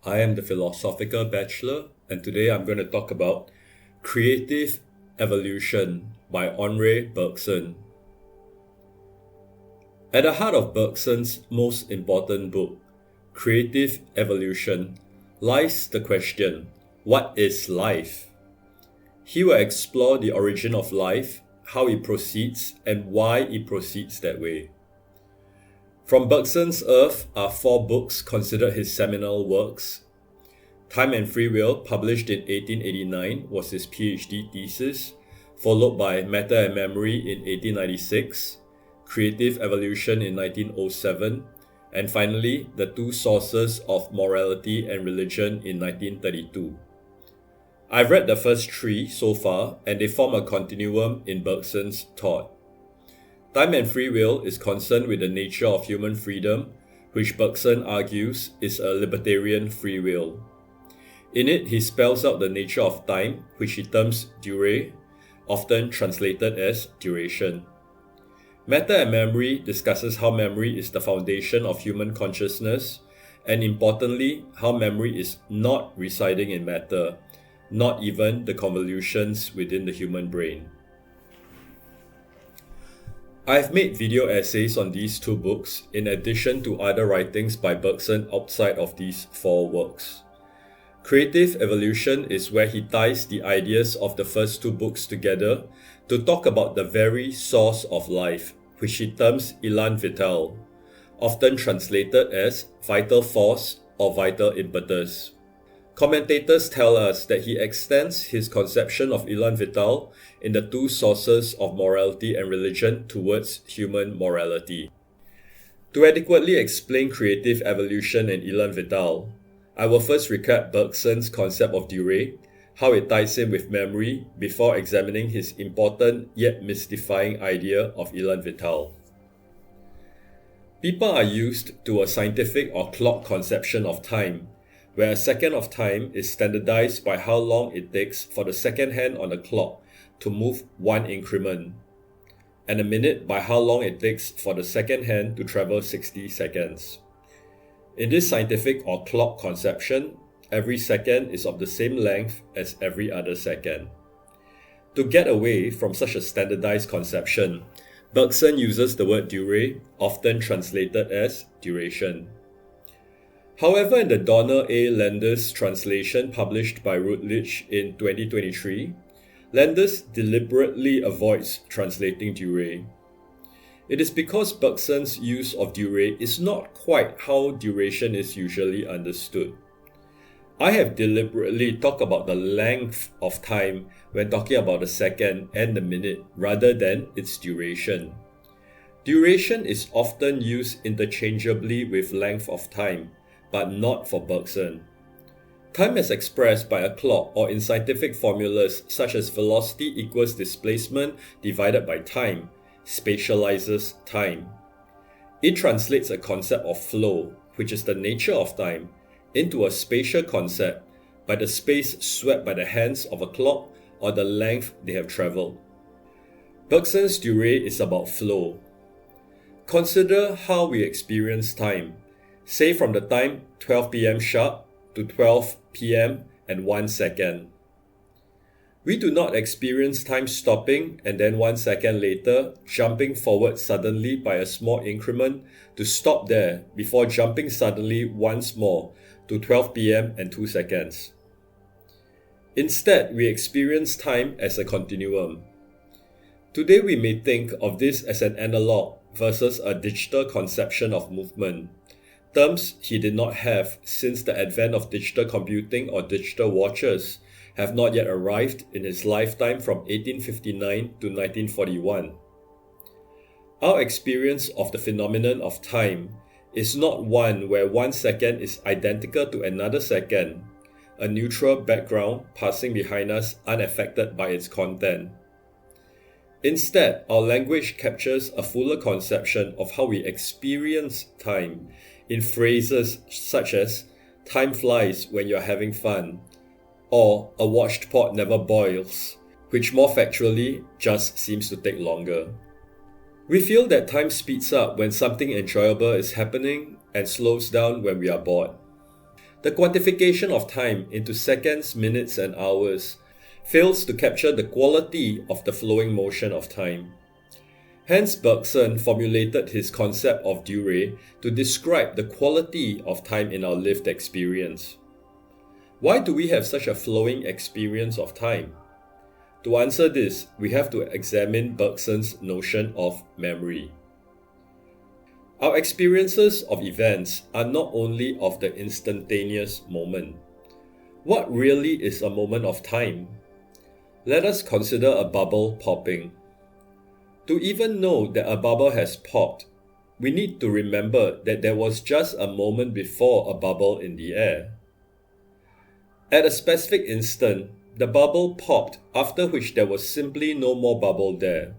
I am the Philosophical Bachelor, and today I'm going to talk about Creative Evolution by Henri Bergson. At the heart of Bergson's most important book, Creative Evolution, lies the question, what is life? He will explore the origin of life, how it proceeds, and why it proceeds that way. From Bergson's Earth are 4 books considered his seminal works. Time and Free Will, published in 1889, was his PhD thesis, followed by Matter and Memory in 1896, Creative Evolution in 1907, and finally, The Two Sources of Morality and Religion in 1932. I've read the first 3 so far, and they form a continuum in Bergson's thought. Time and Free Will is concerned with the nature of human freedom, which Bergson argues is a libertarian free will. In it, he spells out the nature of time, which he terms durée, often translated as duration. Matter and Memory discusses how memory is the foundation of human consciousness, and importantly, how memory is not residing in matter, not even the convolutions within the human brain. I've made video essays on these 2 books in addition to other writings by Bergson outside of these 4 works. Creative Evolution is where he ties the ideas of the first 2 books together to talk about the very source of life, which he terms élan vital, often translated as vital force or vital impetus. Commentators tell us that he extends his conception of élan vital in the 2 sources of morality and religion towards human morality. To adequately explain creative evolution and élan vital, I will first recap Bergson's concept of durée, how it ties in with memory, before examining his important yet mystifying idea of élan vital. People are used to a scientific or clock conception of time, where a second of time is standardized by how long it takes for the second hand on the clock to move 1 increment, and a minute by how long it takes for the second hand to travel 60 seconds. In this scientific or clock conception, every second is of the same length as every other second. To get away from such a standardized conception, Bergson uses the word durée, often translated as duration. However, in the Donner A. Landers translation published by Routledge in 2023, Landers deliberately avoids translating durée. It is because Bergson's use of durée is not quite how duration is usually understood. I have deliberately talked about the length of time when talking about the second and the minute rather than its duration. Duration is often used interchangeably with length of time, but not for Bergson. Time as expressed by a clock or in scientific formulas such as velocity equals displacement divided by time spatializes time. It translates a concept of flow, which is the nature of time, into a spatial concept by the space swept by the hands of a clock or the length they have traveled. Bergson's durée is about flow. Consider how we experience time. Say from the time 12 p.m. sharp to 12 p.m. and 1 second. We do not experience time stopping and then 1 second later jumping forward suddenly by a small increment to stop there before jumping suddenly once more to 12 p.m. and 2 seconds. Instead, we experience time as a continuum. Today we may think of this as an analog versus a digital conception of movement. Terms he did not have since the advent of digital computing or digital watches have not yet arrived in his lifetime from 1859 to 1941. Our experience of the phenomenon of time is not one where 1 second is identical to another second, a neutral background passing behind us unaffected by its content. Instead, our language captures a fuller conception of how we experience time in phrases such as "time flies when you're having fun," or "a watched pot never boils," which more factually just seems to take longer. We feel that time speeds up when something enjoyable is happening and slows down when we are bored. The quantification of time into seconds, minutes, and hours fails to capture the quality of the flowing motion of time. Hence, Bergson formulated his concept of durée to describe the quality of time in our lived experience. Why do we have such a flowing experience of time? To answer this, we have to examine Bergson's notion of memory. Our experiences of events are not only of the instantaneous moment. What really is a moment of time? Let us consider a bubble popping. To even know that a bubble has popped, we need to remember that there was just a moment before a bubble in the air. At a specific instant, the bubble popped, after which there was simply no more bubble there.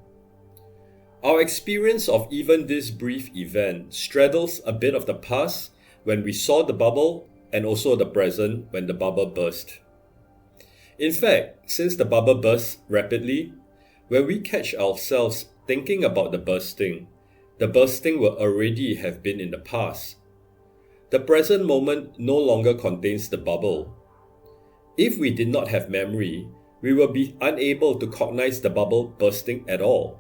Our experience of even this brief event straddles a bit of the past when we saw the bubble and also the present when the bubble burst. In fact, since the bubble bursts rapidly, when we catch ourselves thinking about the bursting will already have been in the past. The present moment no longer contains the bubble. If we did not have memory, we will be unable to cognize the bubble bursting at all.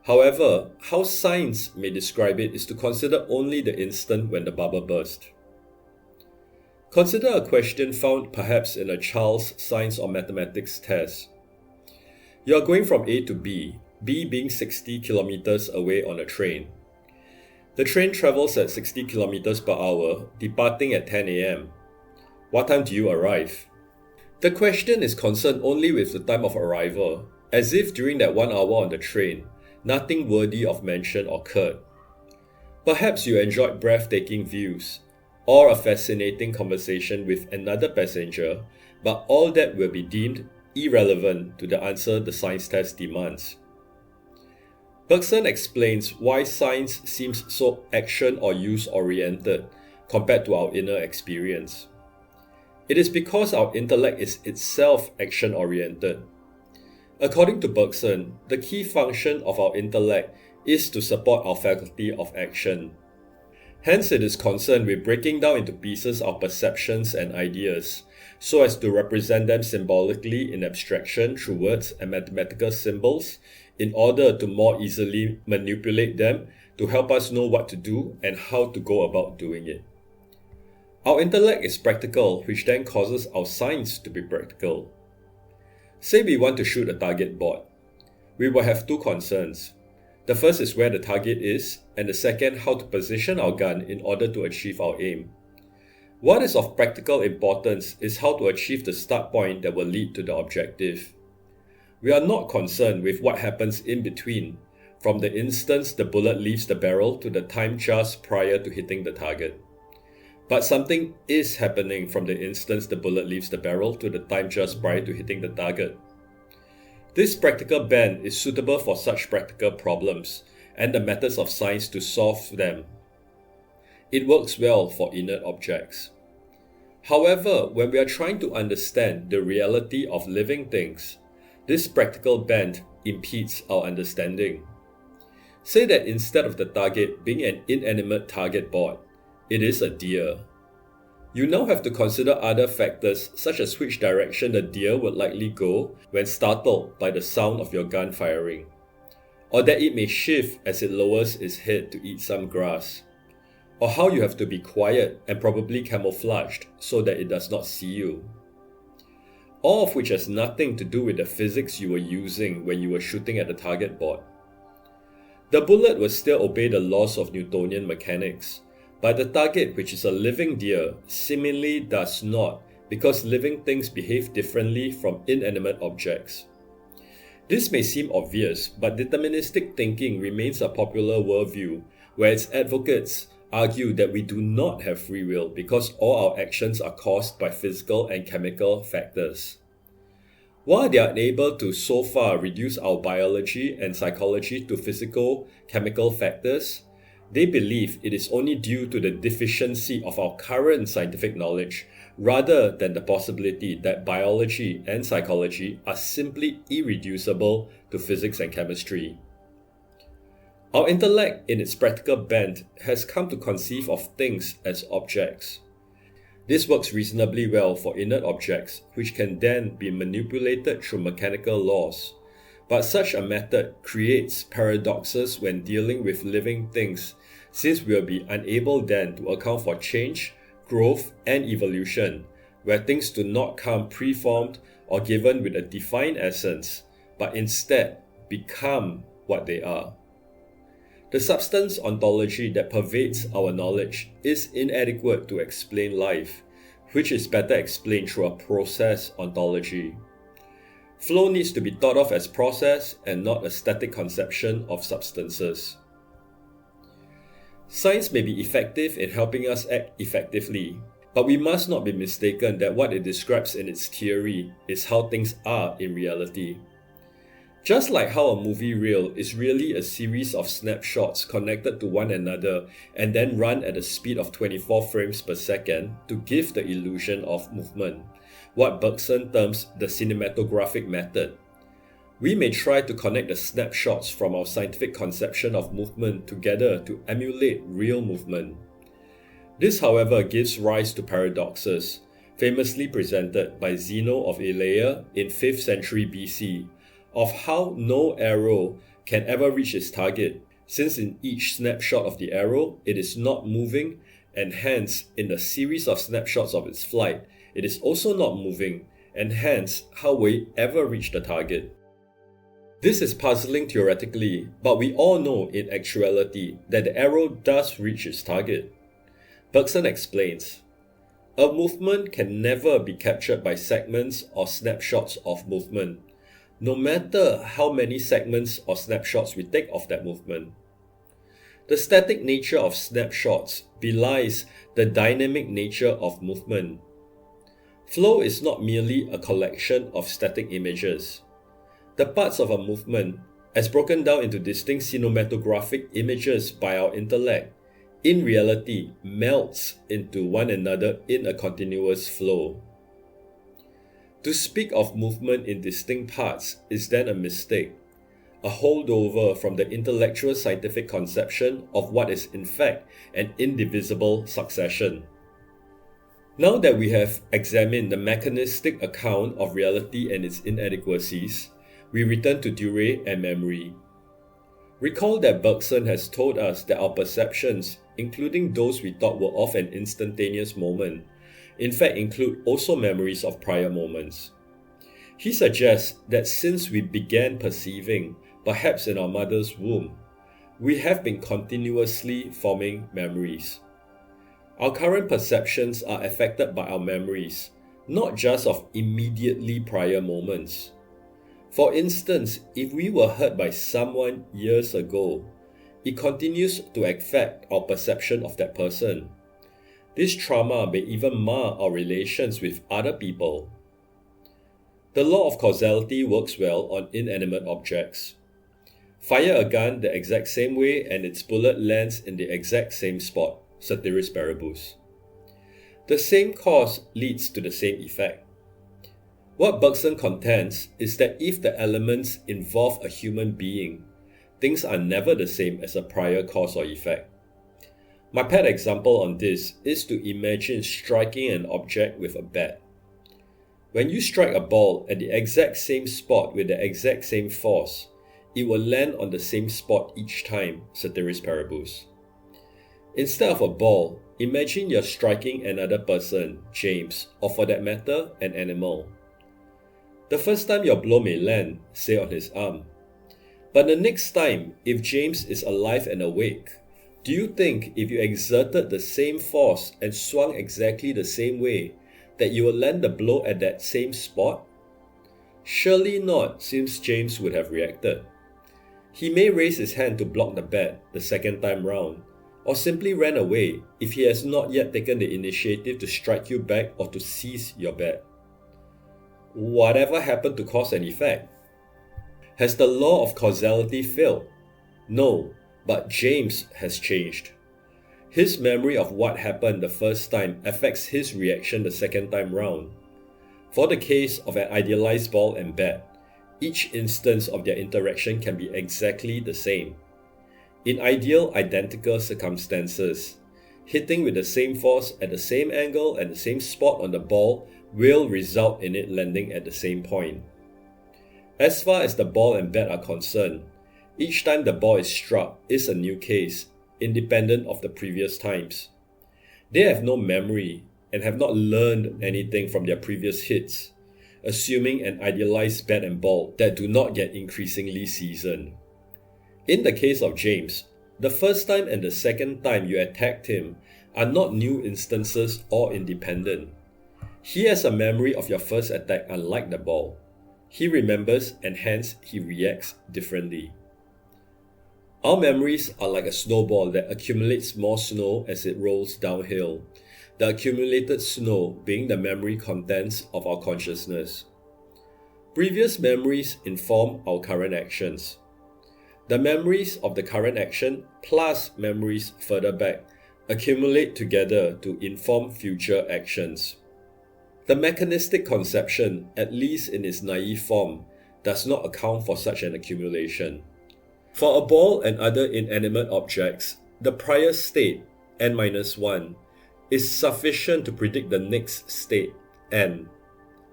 However, how science may describe it is to consider only the instant when the bubble burst. Consider a question found perhaps in a child's science or mathematics test. You are going from A to B being 60 kilometers away on a train. The train travels at 60 kilometers per hour, departing at 10 a.m. What time do you arrive? The question is concerned only with the time of arrival, as if during that 1 hour on the train, nothing worthy of mention occurred. Perhaps you enjoyed breathtaking views, or a fascinating conversation with another passenger, but all that will be deemed irrelevant to the answer the science test demands. Bergson explains why science seems so action or use-oriented compared to our inner experience. It is because our intellect is itself action-oriented. According to Bergson, the key function of our intellect is to support our faculty of action. Hence, it is concerned with breaking down into pieces our perceptions and ideas, so as to represent them symbolically in abstraction through words and mathematical symbols, in order to more easily manipulate them to help us know what to do and how to go about doing it. Our intellect is practical, which then causes our science to be practical. Say we want to shoot a target board. We will have two concerns. The first is where the target is, and the second, how to position our gun in order to achieve our aim. What is of practical importance is how to achieve the start point that will lead to the objective. We are not concerned with what happens in between, from the instant the bullet leaves the barrel to the time just prior to hitting the target. But something is happening from the instant the bullet leaves the barrel to the time just prior to hitting the target. This practical bend is suitable for such practical problems and the methods of science to solve them. It works well for inert objects. However, when we are trying to understand the reality of living things, this practical bend impedes our understanding. Say that instead of the target being an inanimate target board, it is a deer. You now have to consider other factors such as which direction the deer would likely go when startled by the sound of your gun firing, or that it may shift as it lowers its head to eat some grass, or how you have to be quiet and probably camouflaged so that it does not see you. All of which has nothing to do with the physics you were using when you were shooting at the target board. The bullet will still obey the laws of Newtonian mechanics, but the target, which is a living deer, seemingly does not, because living things behave differently from inanimate objects. This may seem obvious, but deterministic thinking remains a popular worldview, where its advocates argue that we do not have free will because all our actions are caused by physical and chemical factors. While they are unable to so far reduce our biology and psychology to physical, chemical factors, they believe it is only due to the deficiency of our current scientific knowledge rather than the possibility that biology and psychology are simply irreducible to physics and chemistry. Our intellect, in its practical bent, has come to conceive of things as objects. This works reasonably well for inert objects, which can then be manipulated through mechanical laws. But such a method creates paradoxes when dealing with living things, since we will be unable then to account for change, growth, and evolution, where things do not come preformed or given with a defined essence, but instead become what they are. The substance ontology that pervades our knowledge is inadequate to explain life, which is better explained through a process ontology. Flow needs to be thought of as process and not a static conception of substances. Science may be effective in helping us act effectively, but we must not be mistaken that what it describes in its theory is how things are in reality. Just like how a movie reel is really a series of snapshots connected to one another and then run at a speed of 24 frames per second to give the illusion of movement, what Bergson terms the cinematographic method. We may try to connect the snapshots from our scientific conception of movement together to emulate real movement. This, however, gives rise to paradoxes, famously presented by Zeno of Elea in 5th century BC, of how no arrow can ever reach its target, since in each snapshot of the arrow it is not moving, and hence in the series of snapshots of its flight it is also not moving, and hence how will it ever reach the target? This is puzzling theoretically, but we all know in actuality that the arrow does reach its target. Bergson explains, a movement can never be captured by segments or snapshots of movement, no matter how many segments or snapshots we take of that movement. The static nature of snapshots belies the dynamic nature of movement. Flow is not merely a collection of static images. The parts of a movement, as broken down into distinct cinematographic images by our intellect, in reality melts into one another in a continuous flow. To speak of movement in distinct parts is then a mistake, a holdover from the intellectual scientific conception of what is in fact an indivisible succession. Now that we have examined the mechanistic account of reality and its inadequacies, we return to durée and memory. Recall that Bergson has told us that our perceptions, including those we thought were of an instantaneous moment, in fact include also memories of prior moments. He suggests that since we began perceiving, perhaps in our mother's womb, we have been continuously forming memories. Our current perceptions are affected by our memories, not just of immediately prior moments. For instance, if we were hurt by someone years ago, it continues to affect our perception of that person. This trauma may even mar our relations with other people. The law of causality works well on inanimate objects. Fire a gun the exact same way and its bullet lands in the exact same spot, ceteris paribus. The same cause leads to the same effect. What Bergson contends is that if the elements involve a human being, things are never the same as a prior cause or effect. My pet example on this is to imagine striking an object with a bat. When you strike a ball at the exact same spot with the exact same force, it will land on the same spot each time, ceteris paribus. Instead of a ball, imagine you're striking another person, James, or for that matter, an animal. The first time your blow may land, say on his arm. But the next time, if James is alive and awake, do you think if you exerted the same force and swung exactly the same way, that you will land the blow at that same spot? Surely not, since James would have reacted. He may raise his hand to block the bat the second time round, or simply ran away if he has not yet taken the initiative to strike you back or to seize your bat. Whatever happened to cause and effect? Has the law of causality failed? No, but James has changed. His memory of what happened the first time affects his reaction the second time round. For the case of an idealized ball and bat, each instance of their interaction can be exactly the same. In ideal identical circumstances, hitting with the same force at the same angle and the same spot on the ball will result in it landing at the same point. As far as the ball and bat are concerned, each time the ball is struck is a new case, independent of the previous times. They have no memory and have not learned anything from their previous hits, assuming an idealized bat and ball that do not get increasingly seasoned. In the case of James, the first time and the second time you attacked him are not new instances or independent. He has a memory of your first attack unlike the ball. He remembers and hence he reacts differently. Our memories are like a snowball that accumulates more snow as it rolls downhill, the accumulated snow being the memory contents of our consciousness. Previous memories inform our current actions. The memories of the current action plus memories further back accumulate together to inform future actions. The mechanistic conception, at least in its naive form, does not account for such an accumulation. For a ball and other inanimate objects, the prior state, n-1, is sufficient to predict the next state, n.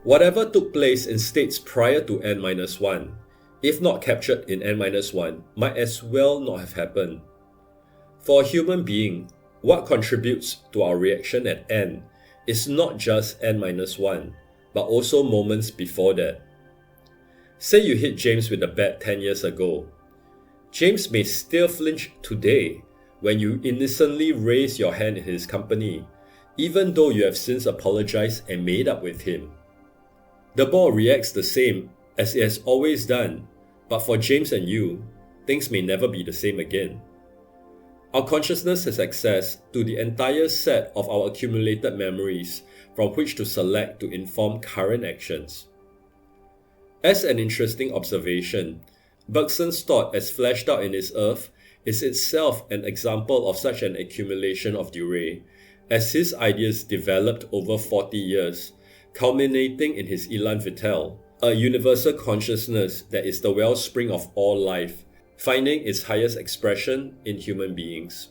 Whatever took place in states prior to n-1, if not captured in n-1, might as well not have happened. For a human being, what contributes to our reaction at n is not just n-1, but also moments before that. Say you hit James with a bat 10 years ago. James may still flinch today when you innocently raise your hand in his company, even though you have since apologized and made up with him. The ball reacts the same as it has always done, but for James and you, things may never be the same again. Our consciousness has access to the entire set of our accumulated memories from which to select to inform current actions. As an interesting observation, Bergson's thought as fleshed out in his Earth is itself an example of such an accumulation of durée, as his ideas developed over 40 years, culminating in his Elan Vital, a universal consciousness that is the wellspring of all life, finding its highest expression in human beings.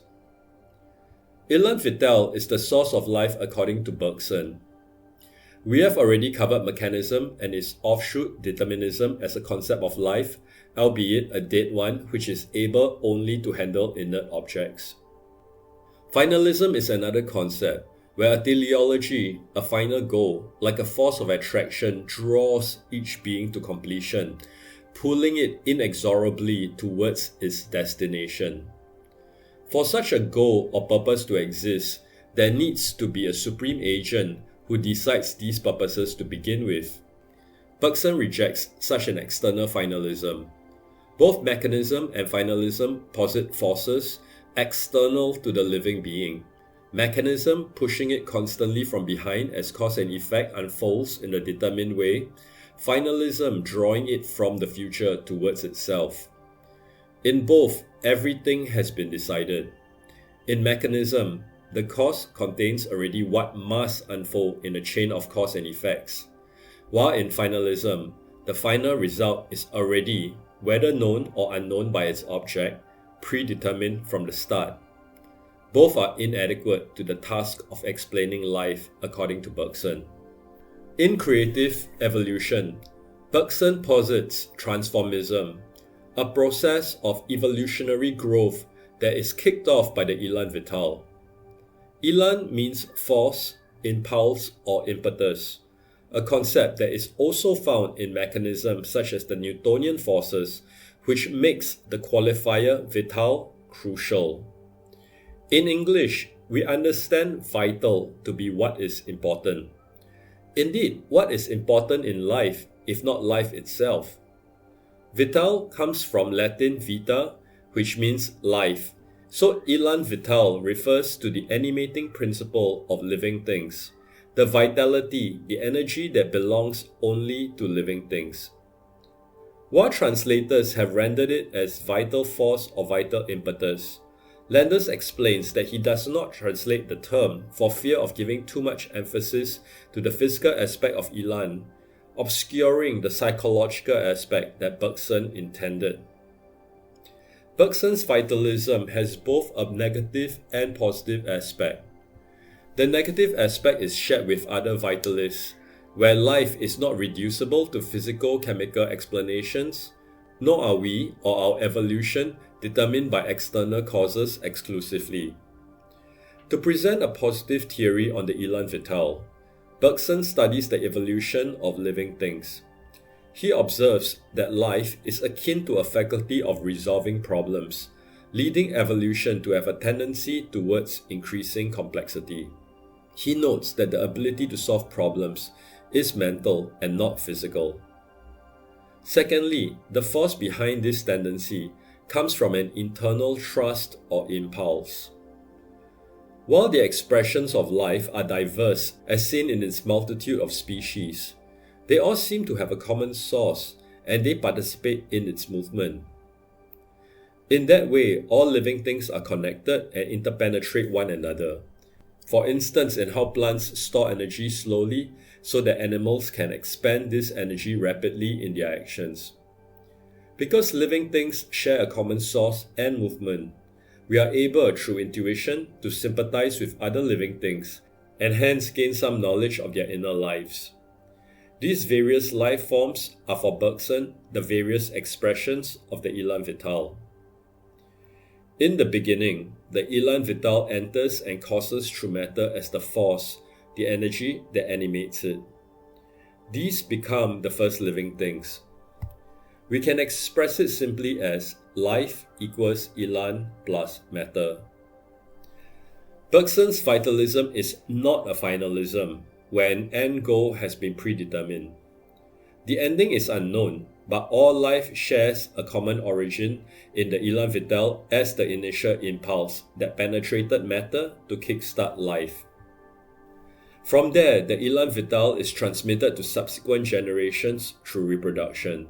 Elan Vital is the source of life according to Bergson. We have already covered mechanism and its offshoot determinism as a concept of life, albeit a dead one which is able only to handle inert objects. Finalism is another concept, where a teleology, a final goal, like a force of attraction, draws each being to completion, pulling it inexorably towards its destination. For such a goal or purpose to exist, there needs to be a supreme agent who decides these purposes to begin with. Bergson rejects such an external finalism. Both mechanism and finalism posit forces external to the living being. Mechanism pushing it constantly from behind as cause and effect unfolds in a determined way, finalism drawing it from the future towards itself. In both, everything has been decided. In mechanism, the cause contains already what must unfold in a chain of cause and effects, while in finalism, the final result is already, whether known or unknown by its object, predetermined from the start. Both are inadequate to the task of explaining life according to Bergson. In creative evolution, Bergson posits transformism, a process of evolutionary growth that is kicked off by the Elan Vital. Elan means force, impulse, or impetus, a concept that is also found in mechanisms such as the Newtonian forces, which makes the qualifier vital crucial. In English, we understand vital to be what is important. Indeed, what is important in life, if not life itself? Vital comes from Latin vita, which means life. So Elan Vital refers to the animating principle of living things, the vitality, the energy that belongs only to living things. While translators have rendered it as vital force or vital impetus, Landers explains that he does not translate the term for fear of giving too much emphasis to the physical aspect of Elan, obscuring the psychological aspect that Bergson intended. Bergson's vitalism has both a negative and positive aspect. The negative aspect is shared with other vitalists, where life is not reducible to physical-chemical explanations, nor are we or our evolution determined by external causes exclusively. To present a positive theory on the élan vital, Bergson studies the evolution of living things. He observes that life is akin to a faculty of resolving problems, leading evolution to have a tendency towards increasing complexity. He notes that the ability to solve problems is mental and not physical. Secondly, the force behind this tendency comes from an internal thrust or impulse. While the expressions of life are diverse as seen in its multitude of species, they all seem to have a common source and they participate in its movement. In that way, all living things are connected and interpenetrate one another. For instance, in how plants store energy slowly so that animals can expend this energy rapidly in their actions. Because living things share a common source and movement, we are able through intuition to sympathize with other living things and hence gain some knowledge of their inner lives. These various life forms are for Bergson the various expressions of the élan vital. In the beginning, the élan vital enters and courses through matter as the force, the energy that animates it. These become the first living things. We can express it simply as life equals élan plus matter. Bergson's vitalism is not a finalism, where an end goal has been predetermined. The ending is unknown, but all life shares a common origin in the élan vital as the initial impulse that penetrated matter to kickstart life. From there, the élan vital is transmitted to subsequent generations through reproduction.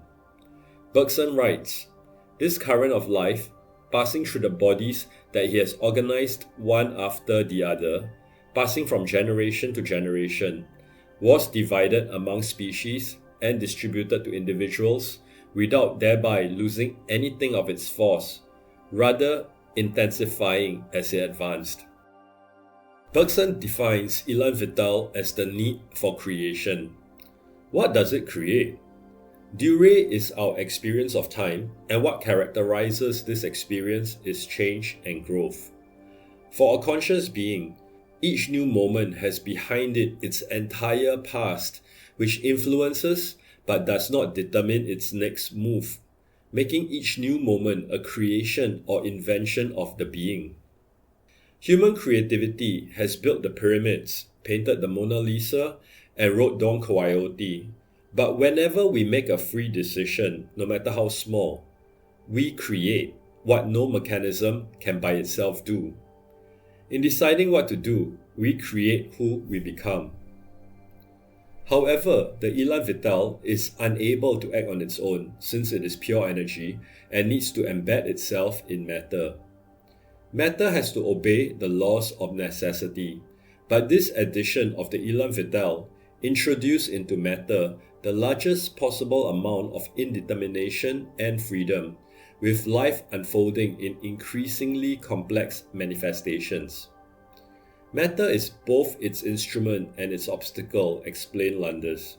Bergson writes, "This current of life, passing through the bodies that he has organized one after the other, passing from generation to generation, was divided among species and distributed to individuals without thereby losing anything of its force, rather intensifying as it advanced." Bergson defines élan vital as the need for creation. What does it create? Durée is our experience of time, and what characterizes this experience is change and growth. For a conscious being, each new moment has behind it its entire past, which influences but does not determine its next move, making each new moment a creation or invention of the being. Human creativity has built the pyramids, painted the Mona Lisa, and wrote Don Quixote. But whenever we make a free decision, no matter how small, we create what no mechanism can by itself do. In deciding what to do, we create who we become. However, the élan vital is unable to act on its own since it is pure energy and needs to embed itself in matter. Matter has to obey the laws of necessity, but this addition of the élan vital introduces into matter the largest possible amount of indetermination and freedom, with life unfolding in increasingly complex manifestations. Matter is both its instrument and its obstacle, explained Landers.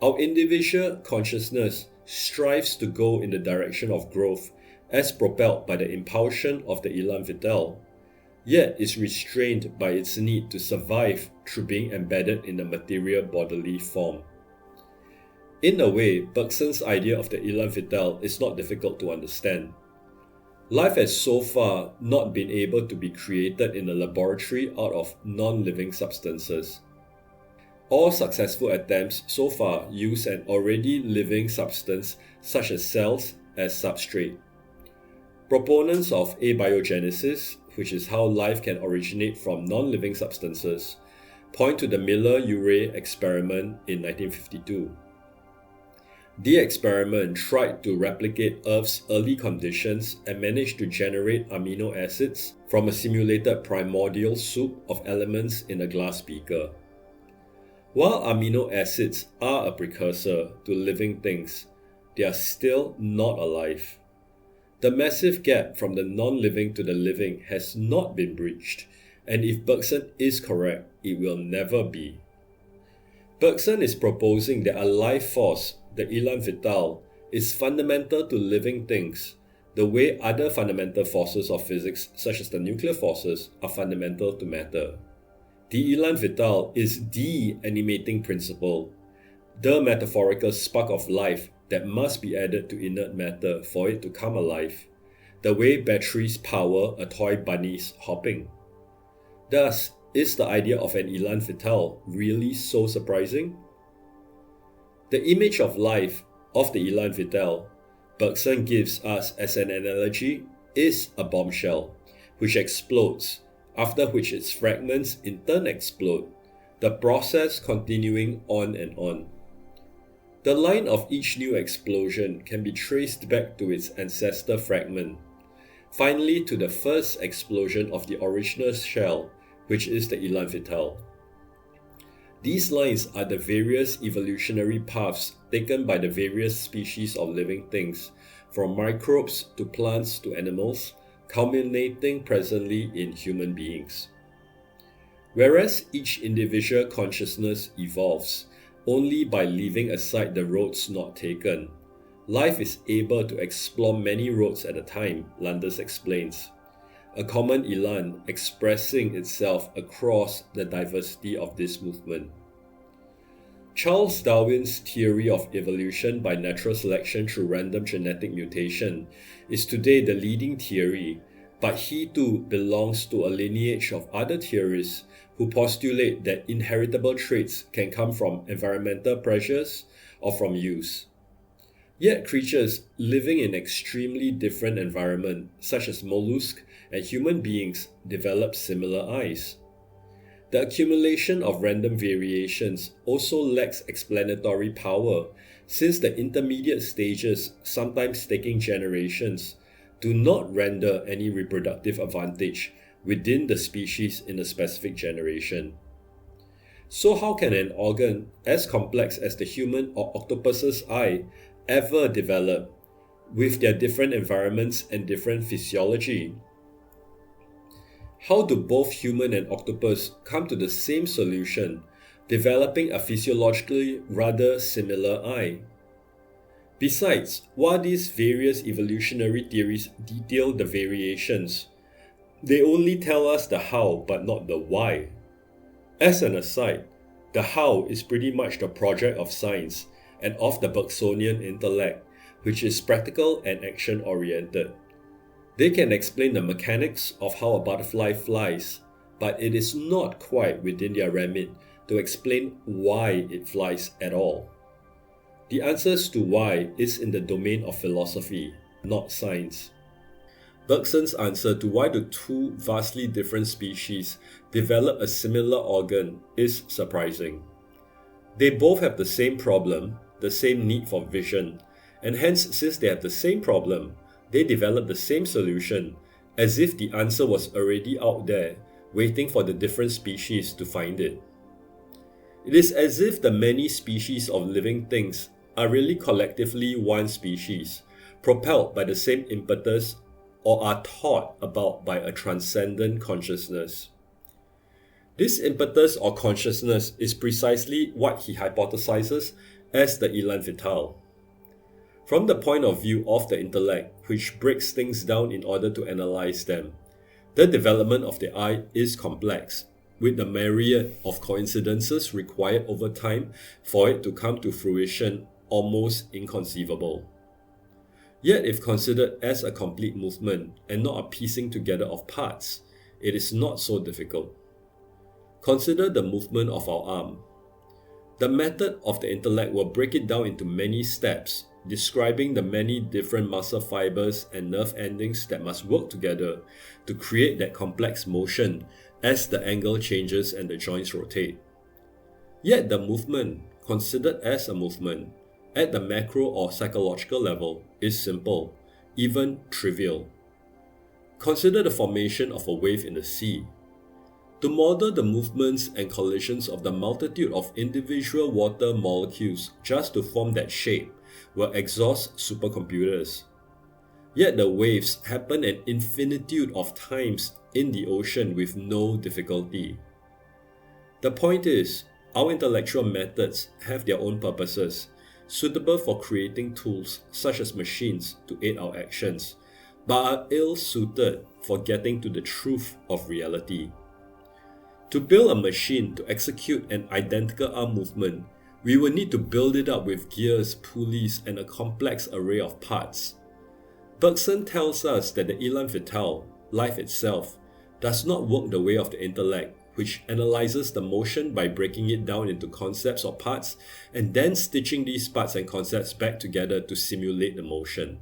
Our individual consciousness strives to go in the direction of growth as propelled by the impulsion of the élan vital, yet is restrained by its need to survive through being embedded in the material bodily form. In a way, Bergson's idea of the élan vital is not difficult to understand. Life has so far not been able to be created in a laboratory out of non-living substances. All successful attempts so far use an already living substance such as cells as substrate. Proponents of abiogenesis, which is how life can originate from non-living substances, point to the Miller-Urey experiment in 1952. The experiment tried to replicate Earth's early conditions and managed to generate amino acids from a simulated primordial soup of elements in a glass beaker. While amino acids are a precursor to living things, they are still not alive. The massive gap from the non-living to the living has not been breached, and if Bergson is correct, it will never be. Bergson is proposing that a life force, the élan vital, is fundamental to living things, the way other fundamental forces of physics, such as the nuclear forces, are fundamental to matter. The élan vital is the animating principle, the metaphorical spark of life that must be added to inert matter for it to come alive, the way batteries power a toy bunny's hopping. Thus, is the idea of an élan vital really so surprising? The image of life of the élan vital Bergson gives us as an analogy is a bombshell, which explodes, after which its fragments in turn explode, the process continuing on and on. The line of each new explosion can be traced back to its ancestor fragment, finally to the first explosion of the original shell, which is the élan vital. These lines are the various evolutionary paths taken by the various species of living things, from microbes to plants to animals, culminating presently in human beings. Whereas each individual consciousness evolves only by leaving aside the roads not taken, life is able to explore many roads at a time, Landers explains, a common élan expressing itself across the diversity of this movement. Charles Darwin's theory of evolution by natural selection through random genetic mutation is today the leading theory, but he too belongs to a lineage of other theorists who postulate that inheritable traits can come from environmental pressures or from use. Yet creatures living in extremely different environments, such as mollusks and human beings, develop similar eyes. The accumulation of random variations also lacks explanatory power, since the intermediate stages, sometimes taking generations, do not render any reproductive advantage within the species in a specific generation. So how can an organ as complex as the human or octopus's eye ever develop, with their different environments and different physiology? How do both human and octopus come to the same solution, developing a physiologically rather similar eye? Besides, while these various evolutionary theories detail the variations, they only tell us the how but not the why. As an aside, the how is pretty much the project of science and of the Bergsonian intellect, which is practical and action-oriented. They can explain the mechanics of how a butterfly flies, but it is not quite within their remit to explain why it flies at all. The answers to why is in the domain of philosophy, not science. Bergson's answer to why the two vastly different species develop a similar organ is surprising. They both have the same problem, the same need for vision, and hence, since they have the same problem, they develop the same solution, as if the answer was already out there, waiting for the different species to find it. It is as if the many species of living things are really collectively one species, propelled by the same impetus or are thought about by a transcendent consciousness. This impetus or consciousness is precisely what he hypothesizes as the élan vital. From the point of view of the intellect, which breaks things down in order to analyze them, the development of the eye is complex, with the myriad of coincidences required over time for it to come to fruition almost inconceivable. Yet if considered as a complete movement and not a piecing together of parts, it is not so difficult. Consider the movement of our arm. The method of the intellect will break it down into many steps, describing the many different muscle fibers and nerve endings that must work together to create that complex motion as the angle changes and the joints rotate. Yet the movement, considered as a movement, at the macro or psychological level, is simple, even trivial. Consider the formation of a wave in the sea. To model the movements and collisions of the multitude of individual water molecules just to form that shape will exhaust supercomputers. Yet the waves happen an infinitude of times in the ocean with no difficulty. The point is, our intellectual methods have their own purposes, suitable for creating tools such as machines to aid our actions, but are ill-suited for getting to the truth of reality. To build a machine to execute an identical arm movement, we will need to build it up with gears, pulleys, and a complex array of parts. Bergson tells us that the elan vital, life itself, does not work the way of the intellect, which analyzes the motion by breaking it down into concepts or parts and then stitching these parts and concepts back together to simulate the motion.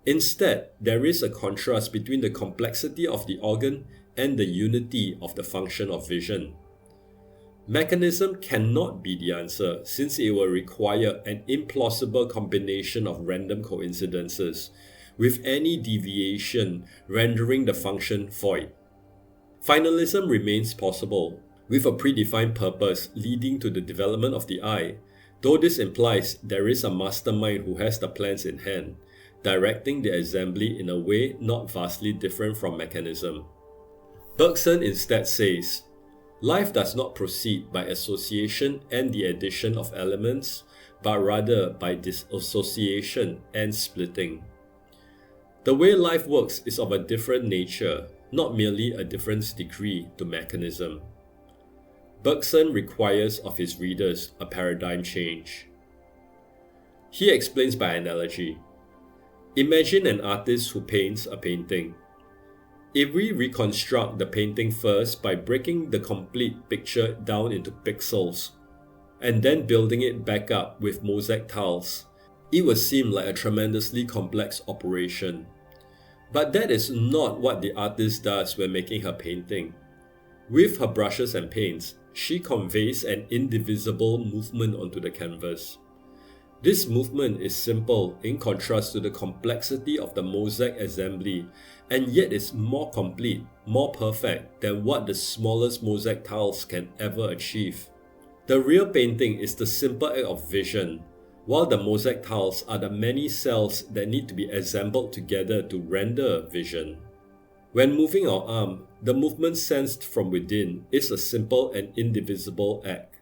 Instead, there is a contrast between the complexity of the organ and the unity of the function of vision. Mechanism cannot be the answer, since it will require an implausible combination of random coincidences, with any deviation rendering the function void. Finalism remains possible, with a predefined purpose leading to the development of the eye, though this implies there is a mastermind who has the plans in hand, directing the assembly in a way not vastly different from mechanism. Bergson instead says, life does not proceed by association and the addition of elements, but rather by dissociation and splitting. The way life works is of a different nature, not merely a different degree to mechanism. Bergson requires of his readers a paradigm change. He explains by analogy. Imagine an artist who paints a painting. If we reconstruct the painting first by breaking the complete picture down into pixels, and then building it back up with mosaic tiles, it would seem like a tremendously complex operation. But that is not what the artist does when making her painting. With her brushes and paints, she conveys an indivisible movement onto the canvas. This movement is simple in contrast to the complexity of the mosaic assembly, and yet is more complete, more perfect than what the smallest mosaic tiles can ever achieve. The real painting is the simple act of vision, while the mosaic tiles are the many cells that need to be assembled together to render vision. When moving our arm, the movement sensed from within is a simple and indivisible act.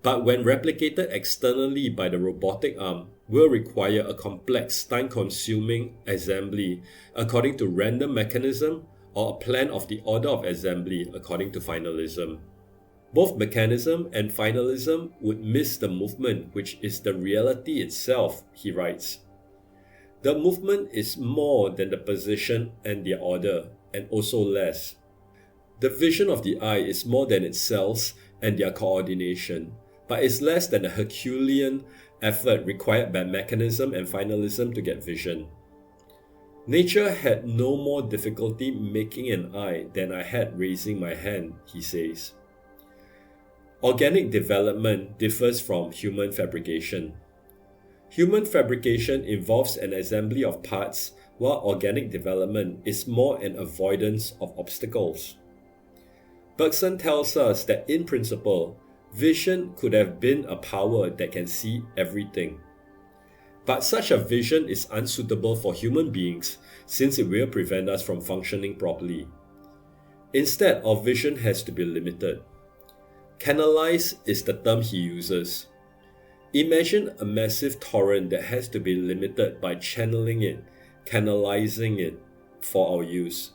But when replicated externally by the robotic arm, will require a complex, time-consuming assembly according to random mechanism or a plan of the order of assembly according to finalism. Both mechanism and finalism would miss the movement, which is the reality itself, he writes. The movement is more than the position and their order, and also less. The vision of the eye is more than its cells and their coordination, but is less than the Herculean effort required by mechanism and finalism to get vision. Nature had no more difficulty making an eye than I had raising my hand, he says. Organic development differs from human fabrication. Human fabrication involves an assembly of parts, while organic development is more an avoidance of obstacles. Bergson tells us that in principle, vision could have been a power that can see everything. But such a vision is unsuitable for human beings since it will prevent us from functioning properly. Instead, our vision has to be limited. Canalize is the term he uses. Imagine a massive torrent that has to be limited by channeling it, canalizing it for our use.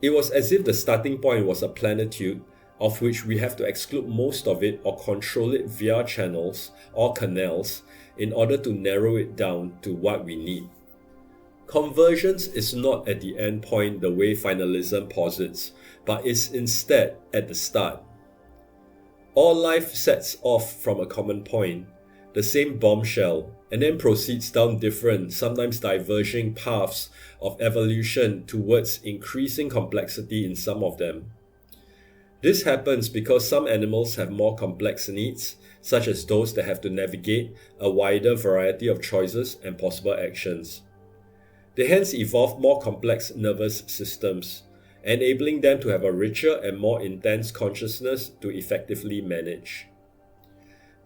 It was as if the starting point was a plenitude of which we have to exclude most of it or control it via channels or canals in order to narrow it down to what we need. Convergence is not at the end point the way finalism posits, but is instead at the start. All life sets off from a common point, the same bombshell, and then proceeds down different, sometimes diverging paths of evolution towards increasing complexity in some of them. This happens because some animals have more complex needs, such as those that have to navigate a wider variety of choices and possible actions. They hence evolve more complex nervous systems, enabling them to have a richer and more intense consciousness to effectively manage.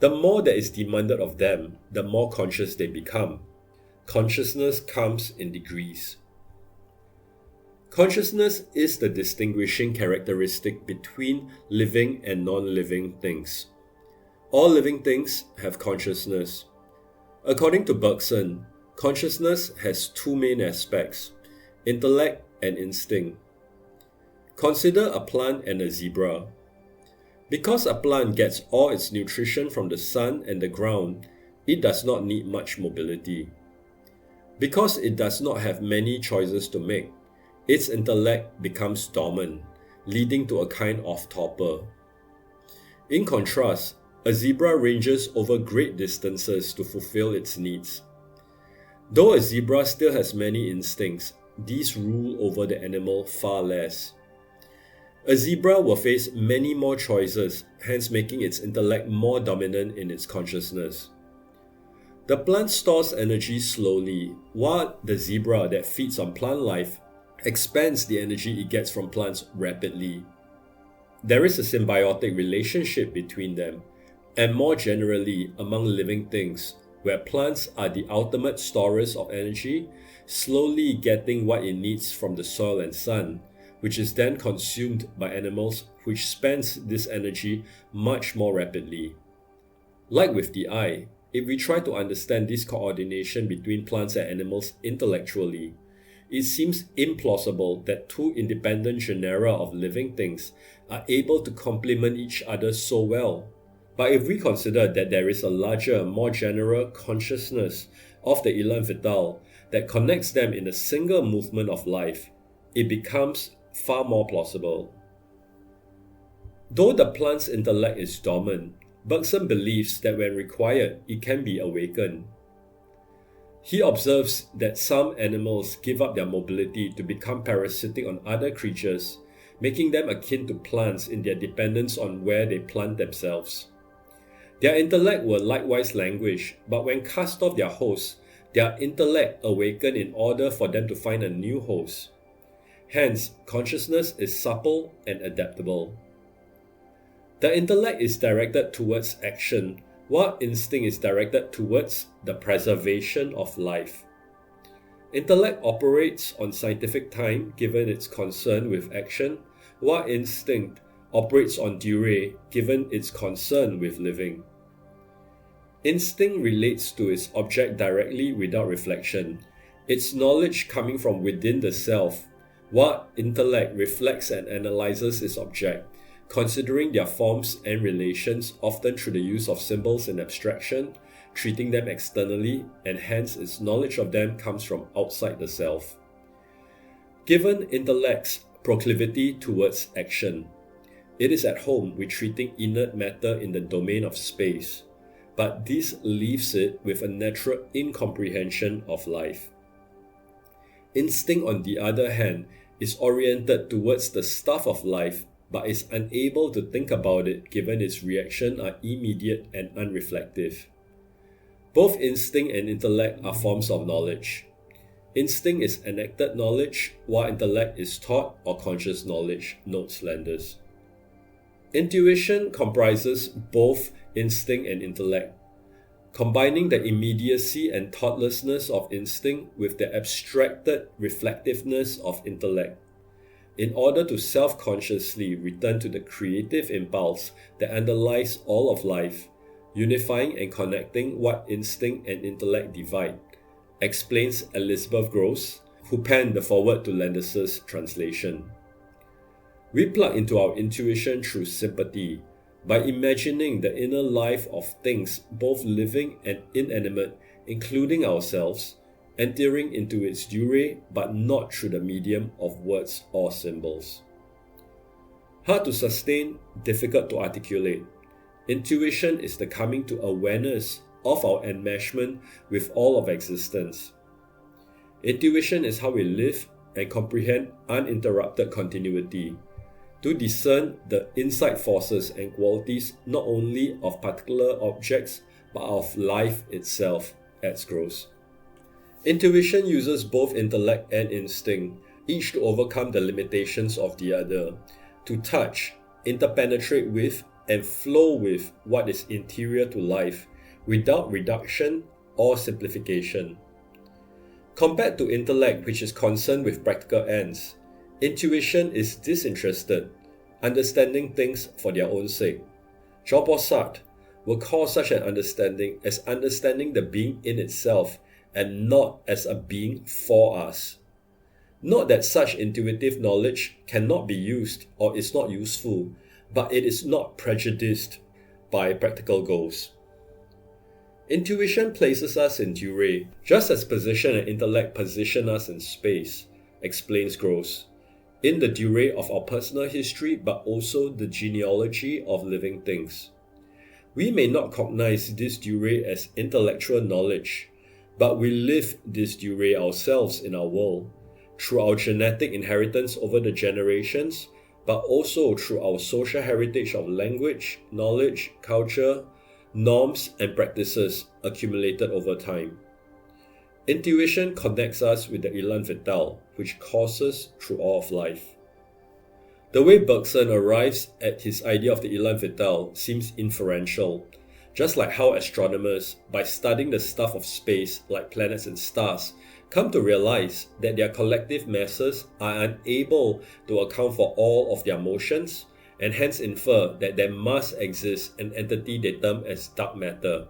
The more that is demanded of them, the more conscious they become. consciousness comes in degrees. Consciousness is the distinguishing characteristic between living and non-living things. All living things have consciousness. According to Bergson, consciousness has two main aspects: intellect and instinct. Consider a plant and a zebra. Because a plant gets all its nutrition from the sun and the ground, it does not need much mobility. Because it does not have many choices to make, its intellect becomes dormant, leading to a kind of torpor. In contrast, a zebra ranges over great distances to fulfill its needs. Though a zebra still has many instincts, these rule over the animal far less. A zebra will face many more choices, hence making its intellect more dominant in its consciousness. The plant stores energy slowly, while the zebra that feeds on plant life expands the energy it gets from plants rapidly. There is a symbiotic relationship between them, and more generally among living things, where plants are the ultimate storers of energy, slowly getting what it needs from the soil and sun, which is then consumed by animals, which spends this energy much more rapidly. Like with the eye, if we try to understand this coordination between plants and animals intellectually, it seems implausible that two independent genera of living things are able to complement each other so well. But if we consider that there is a larger, more general consciousness of the elan vital that connects them in a single movement of life, it becomes far more plausible. Though the plant's intellect is dormant, Bergson believes that when required, it can be awakened. He observes that some animals give up their mobility to become parasitic on other creatures, making them akin to plants in their dependence on where they plant themselves. Their intellect will likewise languish, but when cast off their host, their intellect awaken in order for them to find a new host. Hence, consciousness is supple and adaptable. The intellect is directed towards action, while instinct is directed towards the preservation of life. Intellect operates on scientific time given its concern with action, while instinct operates on durée given its concern with living. Instinct relates to its object directly without reflection, its knowledge coming from within the self, while intellect reflects and analyzes its object, considering their forms and relations often through the use of symbols and abstraction, treating them externally, and hence its knowledge of them comes from outside the self. Given intellect's proclivity towards action, it is at home with treating inert matter in the domain of space, but this leaves it with a natural incomprehension of life. Instinct, on the other hand, is oriented towards the stuff of life, but is unable to think about it given its reactions are immediate and unreflective. Both instinct and intellect are forms of knowledge. Instinct is enacted knowledge, while intellect is taught or conscious knowledge, notes Landers. Intuition comprises both instinct and intellect, combining the immediacy and thoughtlessness of instinct with the abstracted reflectiveness of intellect, in order to self-consciously return to the creative impulse that underlies all of life, unifying and connecting what instinct and intellect divide, explains Elizabeth Gross, who penned the foreword to Landers' translation. We plug into our intuition through sympathy, by imagining the inner life of things both living and inanimate, including ourselves, entering into its durée but not through the medium of words or symbols. Hard to sustain, difficult to articulate. Intuition is the coming to awareness of our enmeshment with all of existence. Intuition is how we live and comprehend uninterrupted continuity, to discern the inside forces and qualities not only of particular objects but of life itself, adds Gross. Intuition uses both intellect and instinct, each to overcome the limitations of the other, to touch, interpenetrate with, and flow with what is interior to life, without reduction or simplification. Compared to intellect, which is concerned with practical ends, intuition is disinterested, understanding things for their own sake. Jean-Paul Sartre will call such an understanding as understanding the being in itself and not as a being for us. Not that such intuitive knowledge cannot be used or is not useful, but it is not prejudiced by practical goals. Intuition places us in durée, just as position and intellect position us in space, explains Gross, in the durée of our personal history but also the genealogy of living things. We may not cognize this durée as intellectual knowledge, but we live this durée ourselves in our world, through our genetic inheritance over the generations, but also through our social heritage of language, knowledge, culture, norms and practices accumulated over time. Intuition connects us with the élan vital, which courses through all of life. The way Bergson arrives at his idea of the élan vital seems inferential, just like how astronomers, by studying the stuff of space like planets and stars, come to realize that their collective masses are unable to account for all of their motions, and hence infer that there must exist an entity they term as dark matter.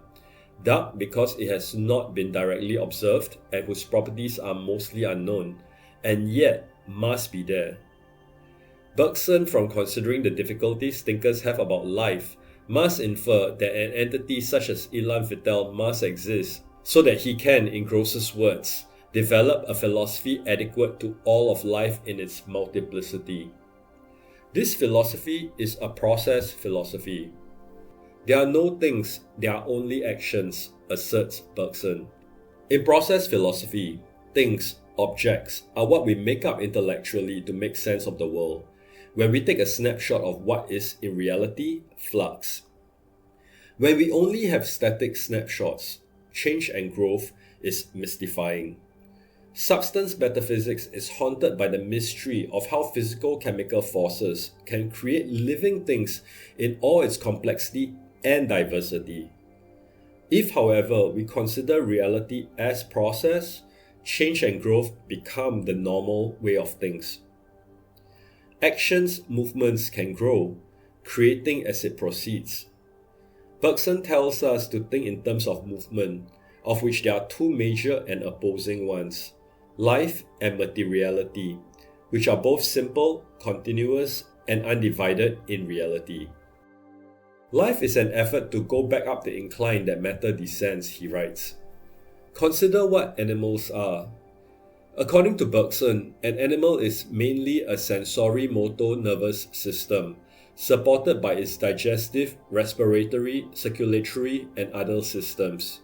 Dark because it has not been directly observed and whose properties are mostly unknown, and yet must be there. Bergson, from considering the difficulties thinkers have about life, must infer that an entity such as élan vital must exist, so that he can, in Gross's words, develop a philosophy adequate to all of life in its multiplicity. This philosophy is a process philosophy. There are no things, there are only actions, asserts Bergson. In process philosophy, things, objects, are what we make up intellectually to make sense of the world, when we take a snapshot of what is in reality flux. When we only have static snapshots, change and growth is mystifying. Substance metaphysics is haunted by the mystery of how physical-chemical forces can create living things in all its complexity and diversity. If, however, we consider reality as process, change and growth become the normal way of things. Actions, movements can grow, creating as it proceeds. Bergson tells us to think in terms of movement, of which there are two major and opposing ones: life and materiality, which are both simple, continuous, and undivided in reality. Life is an effort to go back up the incline that matter descends, he writes. Consider what animals are. According to Bergson, an animal is mainly a sensory-motor nervous system, supported by its digestive, respiratory, circulatory, and other systems.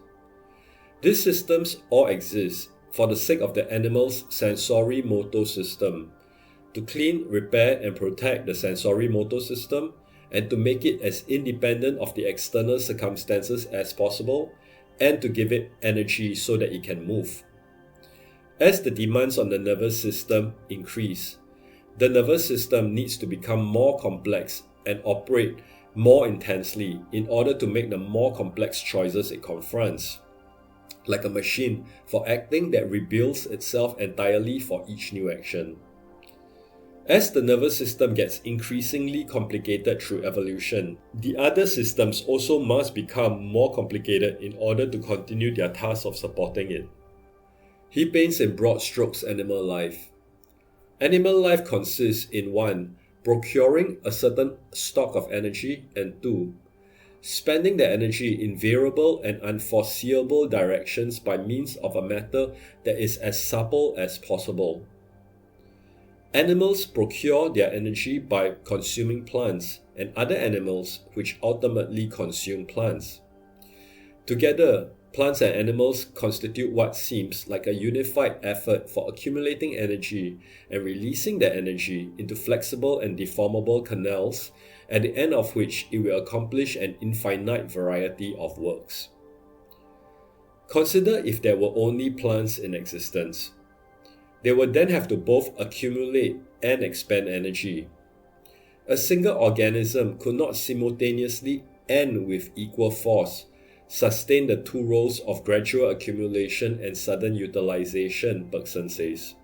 These systems all exist for the sake of the animal's sensory-motor system, to clean, repair, and protect the sensory-motor system, and to make it as independent of the external circumstances as possible, and to give it energy so that it can move. As the demands on the nervous system increase, the nervous system needs to become more complex and operate more intensely in order to make the more complex choices it confronts, like a machine for acting that rebuilds itself entirely for each new action. As the nervous system gets increasingly complicated through evolution, the other systems also must become more complicated in order to continue their task of supporting it. He paints in broad strokes animal life. Animal life consists in 1. Procuring a certain stock of energy, and 2. Spending the energy in variable and unforeseeable directions by means of a matter that is as supple as possible. Animals procure their energy by consuming plants, and other animals which ultimately consume plants. Together, plants and animals constitute what seems like a unified effort for accumulating energy and releasing that energy into flexible and deformable canals, at the end of which it will accomplish an infinite variety of works. Consider if there were only plants in existence. They would then have to both accumulate and expend energy. A single organism could not simultaneously and with equal force sustain the two roles of gradual accumulation and sudden utilization, Bergson says,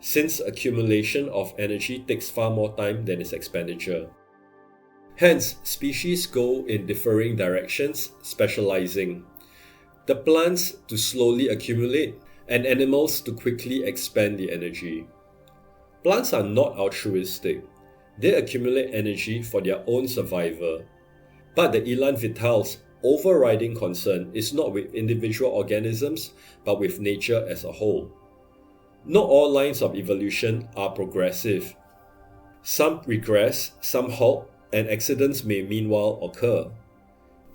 since accumulation of energy takes far more time than its expenditure. Hence, species go in differing directions, specializing. The plants to slowly accumulate, and animals to quickly expend the energy. Plants are not altruistic. They accumulate energy for their own survival. But the elan vital's overriding concern is not with individual organisms, but with nature as a whole. Not all lines of evolution are progressive. Some regress, some halt, and accidents may meanwhile occur.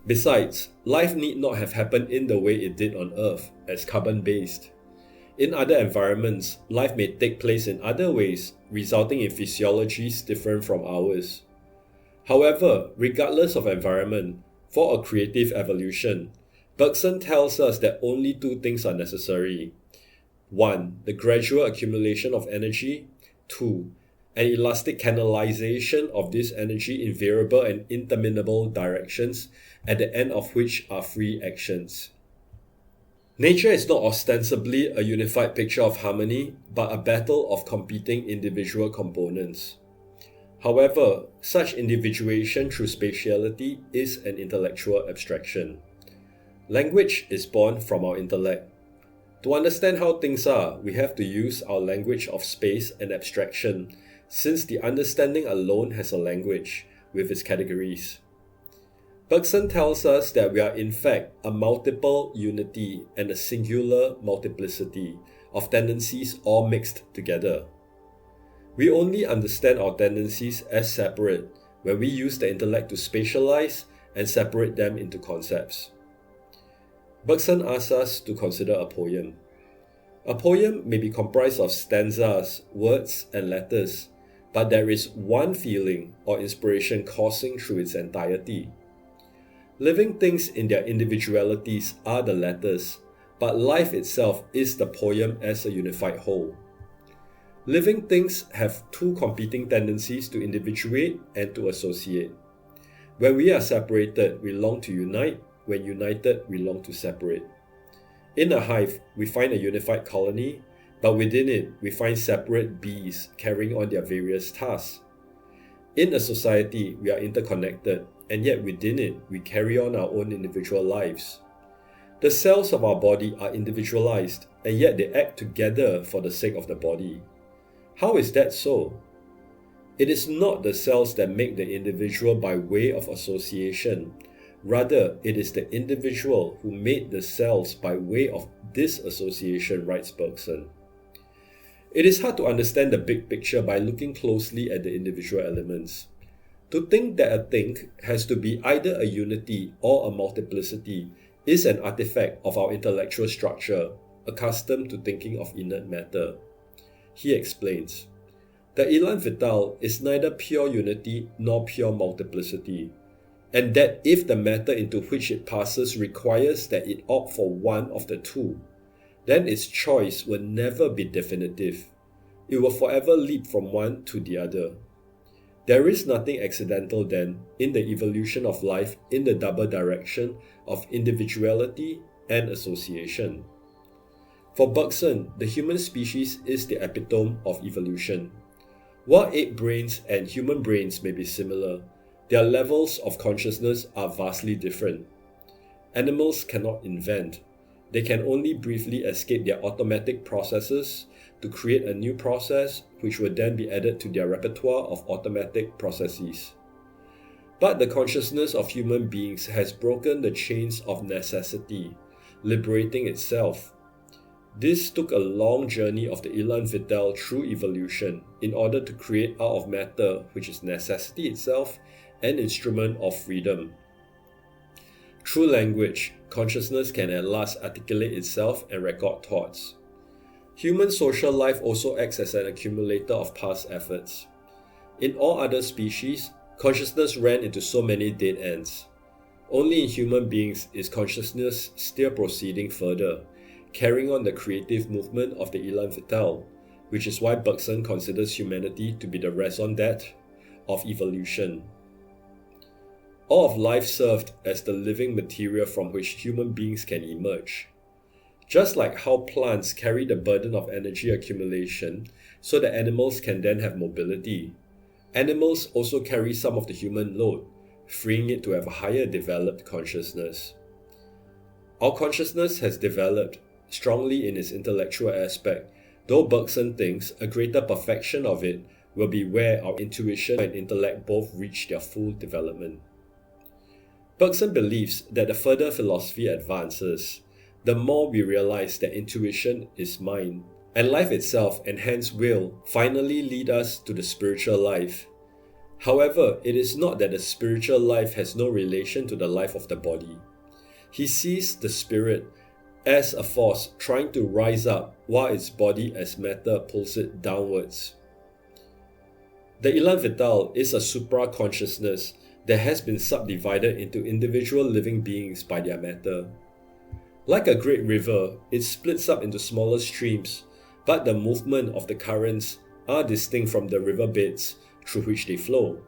Besides, life need not have happened in the way it did on Earth, as carbon-based. In other environments, life may take place in other ways, resulting in physiologies different from ours. However, regardless of environment, for a creative evolution, Bergson tells us that only two things are necessary. 1. The gradual accumulation of energy. 2. An elastic canalization of this energy in variable and interminable directions, at the end of which are free actions. Nature is not ostensibly a unified picture of harmony, but a battle of competing individual components. However, such individuation through spatiality is an intellectual abstraction. Language is born from our intellect. To understand how things are, we have to use our language of space and abstraction, since the understanding alone has a language with its categories. Bergson tells us that we are in fact a multiple unity and a singular multiplicity of tendencies all mixed together. We only understand our tendencies as separate when we use the intellect to spatialize and separate them into concepts. Bergson asks us to consider a poem. A poem may be comprised of stanzas, words, and letters, but there is one feeling or inspiration coursing through its entirety. Living things in their individualities are the letters, but life itself is the poem as a unified whole. Living things have two competing tendencies to individuate and to associate. When we are separated, we long to unite. When united, we long to separate. In a hive, we find a unified colony, but within it, we find separate bees carrying on their various tasks. In a society, we are interconnected, and yet within it, we carry on our own individual lives. The cells of our body are individualized, and yet they act together for the sake of the body. How is that so? It is not the cells that make the individual by way of association. Rather, it is the individual who made the cells by way of disassociation, writes Bergson. It is hard to understand the big picture by looking closely at the individual elements. To think that a thing has to be either a unity or a multiplicity is an artifact of our intellectual structure, accustomed to thinking of inert matter. He explains, the elan vital is neither pure unity nor pure multiplicity, and that if the matter into which it passes requires that it opt for one of the two, then its choice will never be definitive. It will forever leap from one to the other. There is nothing accidental then in the evolution of life in the double direction of individuality and association. For Bergson, the human species is the epitome of evolution. While ape brains and human brains may be similar, their levels of consciousness are vastly different. Animals cannot invent. They can only briefly escape their automatic processes to create a new process which will then be added to their repertoire of automatic processes. But the consciousness of human beings has broken the chains of necessity, liberating itself. This took a long journey of the elan vital through evolution in order to create out of matter, which is necessity itself, an instrument of freedom. Through language, consciousness can at last articulate itself and record thoughts. Human social life also acts as an accumulator of past efforts. In all other species, consciousness ran into so many dead ends. Only in human beings is consciousness still proceeding further, carrying on the creative movement of the elan vital, which is why Bergson considers humanity to be the raison d'être of evolution. All of life served as the living material from which human beings can emerge. Just like how plants carry the burden of energy accumulation so that animals can then have mobility, animals also carry some of the human load, freeing it to have a higher developed consciousness. Our consciousness has developed strongly in its intellectual aspect, though Bergson thinks a greater perfection of it will be where our intuition and intellect both reach their full development. Bergson believes that the further philosophy advances, the more we realize that intuition is mind, and life itself and hence will finally lead us to the spiritual life. However, it is not that the spiritual life has no relation to the life of the body. He sees the spirit as a force trying to rise up while its body as matter pulls it downwards. The élan vital is a supra-consciousness that has been subdivided into individual living beings by their matter. Like a great river, it splits up into smaller streams, but the movement of the currents are distinct from the riverbeds through which they flow.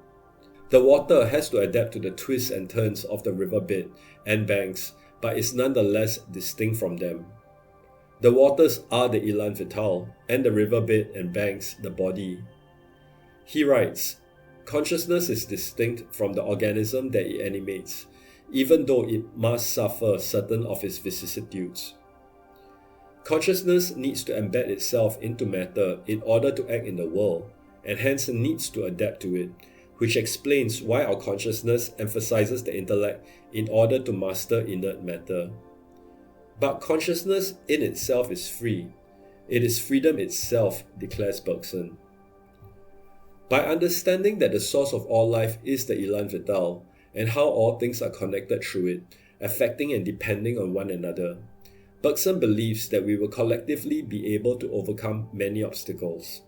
The water has to adapt to the twists and turns of the riverbed and banks, but is nonetheless distinct from them. The waters are the élan vital, and the riverbed and banks the body. He writes, consciousness is distinct from the organism that it animates, even though it must suffer certain of its vicissitudes. Consciousness needs to embed itself into matter in order to act in the world, and hence needs to adapt to it, which explains why our consciousness emphasizes the intellect in order to master inert matter. But consciousness in itself is free. It is freedom itself, declares Bergson. By understanding that the source of all life is the élan vital, and how all things are connected through it, affecting and depending on one another, Bergson believes that we will collectively be able to overcome many obstacles.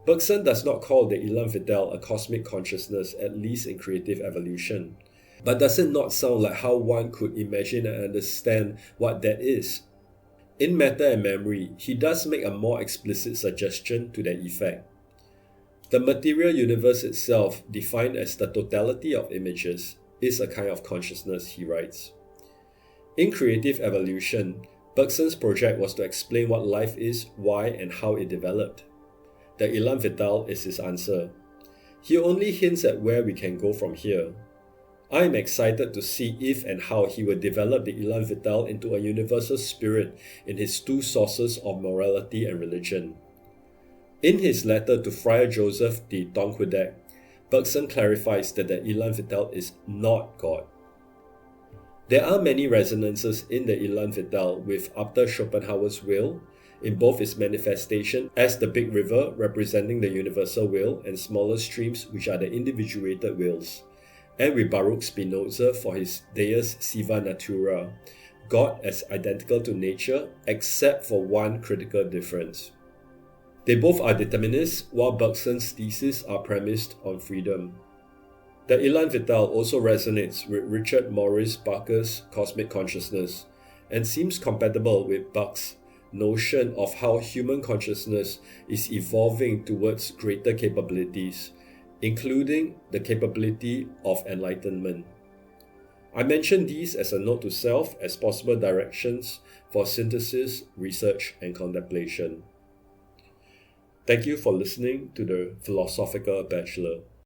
Bergson does not call the élan vital a cosmic consciousness, at least in creative evolution. But does it not sound like how one could imagine and understand what that is? In Matter and Memory, he does make a more explicit suggestion to that effect. The material universe itself, defined as the totality of images, is a kind of consciousness, he writes. In creative evolution, Bergson's project was to explain what life is, why, and how it developed. The élan vital is his answer. He only hints at where we can go from here. I am excited to see if and how he will develop the élan vital into a universal spirit in his two sources of morality and religion. In his letter to Friar Joseph de Tonquédec, Bergson clarifies that the élan vital is not God. There are many resonances in the élan vital with Arthur Schopenhauer's will, in both its manifestation as the big river representing the universal will and smaller streams which are the individuated wills, and with Baruch Spinoza for his Deus Siva Natura, God as identical to nature except for one critical difference. They both are determinists, while Bergson's theses are premised on freedom. The élan vital also resonates with Richard Maurice Barker's cosmic consciousness and seems compatible with Bach's notion of how human consciousness is evolving towards greater capabilities, including the capability of enlightenment. I mention these as a note to self as possible directions for synthesis, research, and contemplation. Thank you for listening to the Philosophical Bachelor.